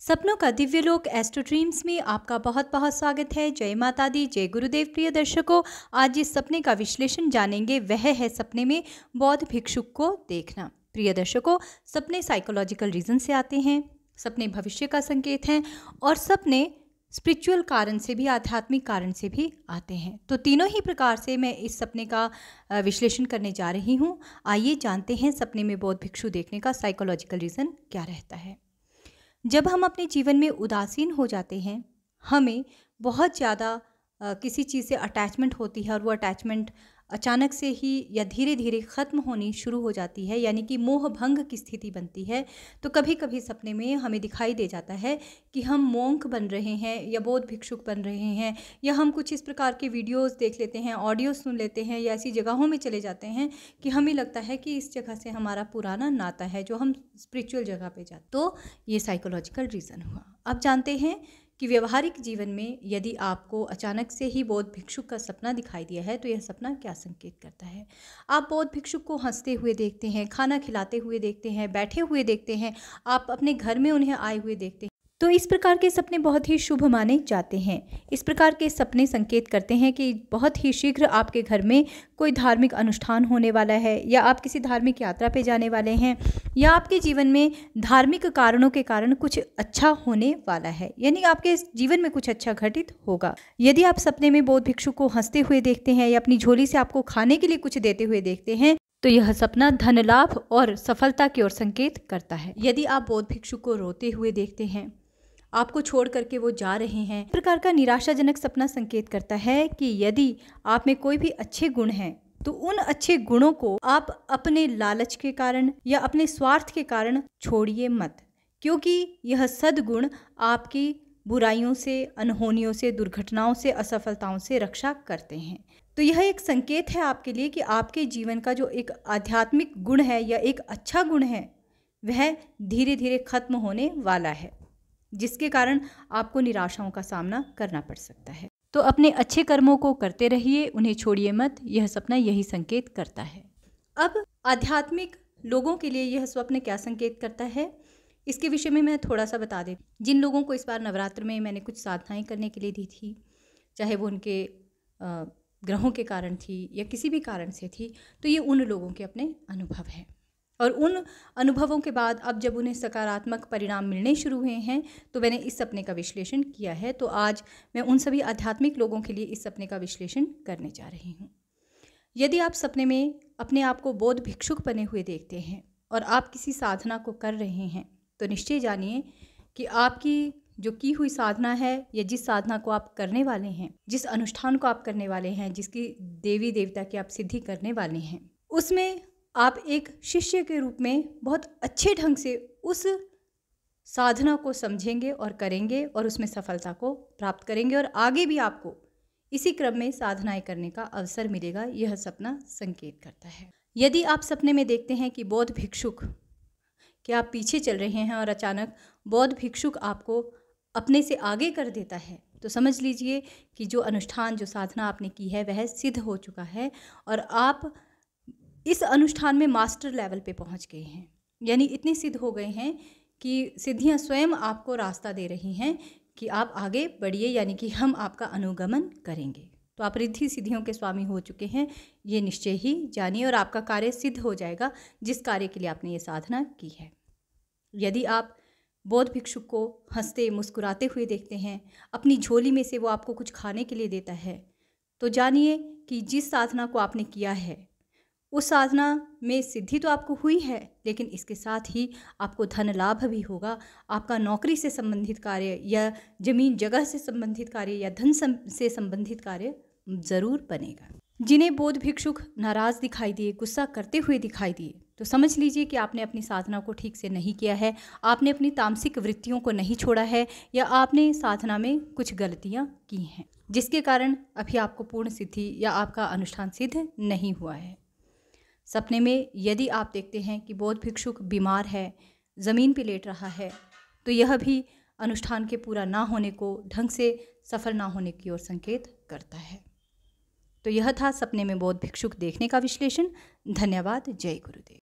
सपनों का दिव्य लोक एस्ट्रो ड्रीम्स में आपका बहुत बहुत स्वागत है। जय माता दी, जय गुरुदेव। प्रिय दर्शकों, आज जिस सपने का विश्लेषण जानेंगे वह है सपने में बौद्ध भिक्षुक को देखना। प्रिय दर्शकों, सपने साइकोलॉजिकल रीजन से आते हैं, सपने भविष्य का संकेत हैं और सपने स्पिरिचुअल कारण से भी, आध्यात्मिक कारण से भी आते हैं। तो तीनों ही प्रकार से मैं इस सपने का विश्लेषण करने जा रही हूँ। आइए जानते हैं सपने में बौद्ध भिक्षु देखने का साइकोलॉजिकल रीज़न क्या रहता है। जब हम अपने जीवन में उदासीन हो जाते हैं, हमें बहुत ज़्यादा किसी चीज़ से अटैचमेंट होती है और वो अटैचमेंट अचानक से ही या धीरे धीरे ख़त्म होनी शुरू हो जाती है, यानी कि मोह भंग की स्थिति बनती है। तो कभी कभी सपने में हमें दिखाई दे जाता है कि हम मोंक बन रहे हैं या बौद्ध भिक्षुक बन रहे हैं, या हम कुछ इस प्रकार के वीडियोस देख लेते हैं, ऑडियो सुन लेते हैं, या ऐसी जगहों में चले जाते हैं कि हमें लगता है कि इस जगह से हमारा पुराना नाता है, जो हम स्पिरिचुअल जगह पे जाते। तो ये साइकोलॉजिकल रीज़न हुआ। अब जानते हैं कि व्यवहारिक जीवन में यदि आपको अचानक से ही बौद्ध भिक्षुक का सपना दिखाई दिया है तो यह सपना क्या संकेत करता है। आप बौद्ध भिक्षुक को हंसते हुए देखते हैं, खाना खिलाते हुए देखते हैं, बैठे हुए देखते हैं, आप अपने घर में उन्हें आए हुए देखते हैं, तो इस प्रकार के सपने बहुत ही शुभ माने जाते हैं। इस प्रकार के सपने संकेत करते हैं कि बहुत ही शीघ्र आपके घर में कोई धार्मिक अनुष्ठान होने वाला है, या आप किसी धार्मिक यात्रा पे जाने वाले हैं, या आपके जीवन में धार्मिक कारणों के कारण कुछ अच्छा होने वाला है, यानी आपके जीवन में कुछ अच्छा घटित होगा। यदि आप सपने में बौद्ध भिक्षु को हंसते हुए देखते हैं या अपनी झोली से आपको खाने के लिए कुछ देते हुए देखते हैं, तो यह सपना धन लाभ और सफलता की ओर संकेत करता है। यदि आप बौद्ध भिक्षु को रोते हुए देखते हैं, आपको छोड़ करके वो जा रहे हैं, इस प्रकार का निराशाजनक सपना संकेत करता है कि यदि आप में कोई भी अच्छे गुण हैं तो उन अच्छे गुणों को आप अपने लालच के कारण या अपने स्वार्थ के कारण छोड़िए मत, क्योंकि यह सद्गुण आपकी बुराइयों से, अनहोनियों से, दुर्घटनाओं से, असफलताओं से रक्षा करते हैं। तो यह एक संकेत है आपके लिए कि आपके जीवन का जो एक आध्यात्मिक गुण है या एक अच्छा गुण है वह धीरे धीरे खत्म होने वाला है, जिसके कारण आपको निराशाओं का सामना करना पड़ सकता है। तो अपने अच्छे कर्मों को करते रहिए, उन्हें छोड़िए मत। यह सपना यही संकेत करता है। अब आध्यात्मिक लोगों के लिए यह स्वप्न क्या संकेत करता है, इसके विषय में मैं थोड़ा सा बता दें। जिन लोगों को इस बार नवरात्र में मैंने कुछ साधनाएं करने के लिए दी थी, चाहे वो उनके ग्रहों के कारण थी या किसी भी कारण से थी, तो ये उन लोगों के अपने अनुभव हैं। और उन अनुभवों के बाद अब जब उन्हें सकारात्मक परिणाम मिलने शुरू हुए हैं तो मैंने इस सपने का विश्लेषण किया है। तो आज मैं उन सभी आध्यात्मिक लोगों के लिए इस सपने का विश्लेषण करने जा रही हूँ। यदि आप सपने में अपने आप को बौद्ध भिक्षुक बने हुए देखते हैं और आप किसी साधना को कर रहे हैं, तो निश्चय जानिए कि आपकी जो की हुई साधना है या जिस साधना को आप करने वाले हैं, जिस अनुष्ठान को आप करने वाले हैं, जिसकी देवी देवता की आप सिद्धि करने वाले हैं, उसमें आप एक शिष्य के रूप में बहुत अच्छे ढंग से उस साधना को समझेंगे और करेंगे और उसमें सफलता को प्राप्त करेंगे, और आगे भी आपको इसी क्रम में साधनाएं करने का अवसर मिलेगा, यह सपना संकेत करता है। यदि आप सपने में देखते हैं कि बौद्ध भिक्षुक कि आप पीछे चल रहे हैं और अचानक बौद्ध भिक्षुक आपको अपने से आगे कर देता है, तो समझ लीजिए कि जो अनुष्ठान, जो साधना आपने की है वह सिद्ध हो चुका है और आप इस अनुष्ठान में मास्टर लेवल पे पहुंच गए हैं, यानी इतने सिद्ध हो गए हैं कि सिद्धियां स्वयं आपको रास्ता दे रही हैं कि आप आगे बढ़िए, यानी कि हम आपका अनुगमन करेंगे। तो आप रिद्धि सिद्धियों के स्वामी हो चुके हैं, ये निश्चय ही जानिए, और आपका कार्य सिद्ध हो जाएगा जिस कार्य के लिए आपने ये साधना की है। यदि आप बौद्ध भिक्षुक को हंसते मुस्कुराते हुए देखते हैं, अपनी झोली में से वो आपको कुछ खाने के लिए देता है, तो जानिए कि जिस साधना को आपने किया है उस साधना में सिद्धि तो आपको हुई है, लेकिन इसके साथ ही आपको धन लाभ भी होगा। आपका नौकरी से संबंधित कार्य या जमीन जगह से संबंधित कार्य या धन से संबंधित कार्य ज़रूर बनेगा। जिन्हें बौद्ध भिक्षुक नाराज़ दिखाई दिए, गुस्सा करते हुए दिखाई दिए, तो समझ लीजिए कि आपने अपनी साधना को ठीक से नहीं किया है, आपने अपनी तामसिक वृत्तियों को नहीं छोड़ा है, या आपने साधना में कुछ गलतियाँ की हैं, जिसके कारण अभी आपको पूर्ण सिद्धि या आपका अनुष्ठान सिद्ध नहीं हुआ है। सपने में यदि आप देखते हैं कि बौद्ध भिक्षुक बीमार है, ज़मीन पे लेट रहा है, तो यह भी अनुष्ठान के पूरा ना होने को, ढंग से सफल ना होने की ओर संकेत करता है। तो यह था सपने में बौद्ध भिक्षुक देखने का विश्लेषण। धन्यवाद। जय गुरुदेव।